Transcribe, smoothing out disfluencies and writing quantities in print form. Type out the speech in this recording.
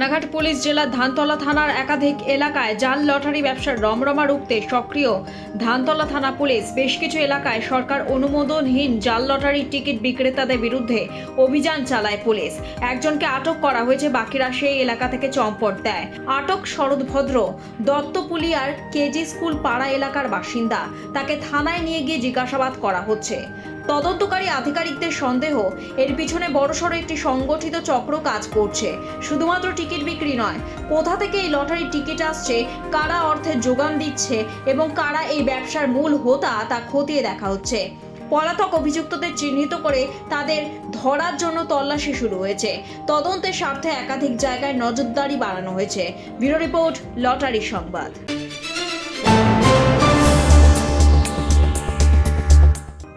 Kolaghat police জেলার ধানতলা থানার একাধিক এলাকায় জাল লটারি ব্যবসার রমরমা রুখতে সক্রিয় ধানতলা থানা পুলিশ। বেশ কিছু এলাকায় সরকার অনুমোদনহীন জাল লটারির টিকিট বিক্রেতাদের বিরুদ্ধে অভিযান চালায় পুলিশ। একজনকে আটক করা হয়েছে, বাকিরা সেই এলাকা থেকে চম্পট দেয়। আটক শরৎভদ্র দত্তপুলিয়ার কেজি স্কুল পাড়া এলাকার বাসিন্দা। তাকে থানায় নিয়ে গিয়ে জিজ্ঞাসাবাদ করা হচ্ছে। তদন্তকারী আধিকারিকদের সন্দেহ, এর পিছনে বড়সড় একটি সংগঠিত চক্র কাজ করছে। শুধুমাত্র টিকিট বিক্রি নয়, কোথা থেকে এই লটারির টিকিট আসছে, কারা অর্থের যোগান দিচ্ছে এবং কারা এই ব্যবসার মূল হোতা তা খতিয়ে দেখা হচ্ছে। পলাতক অভিযুক্তদের চিহ্নিত করে তাদের ধরার জন্য তল্লাশি শুরু হয়েছে। তদন্তের স্বার্থে একাধিক জায়গায় নজরদারি বাড়ানো হয়েছে। ব্যুরো রিপোর্ট, লটারি সংবাদ।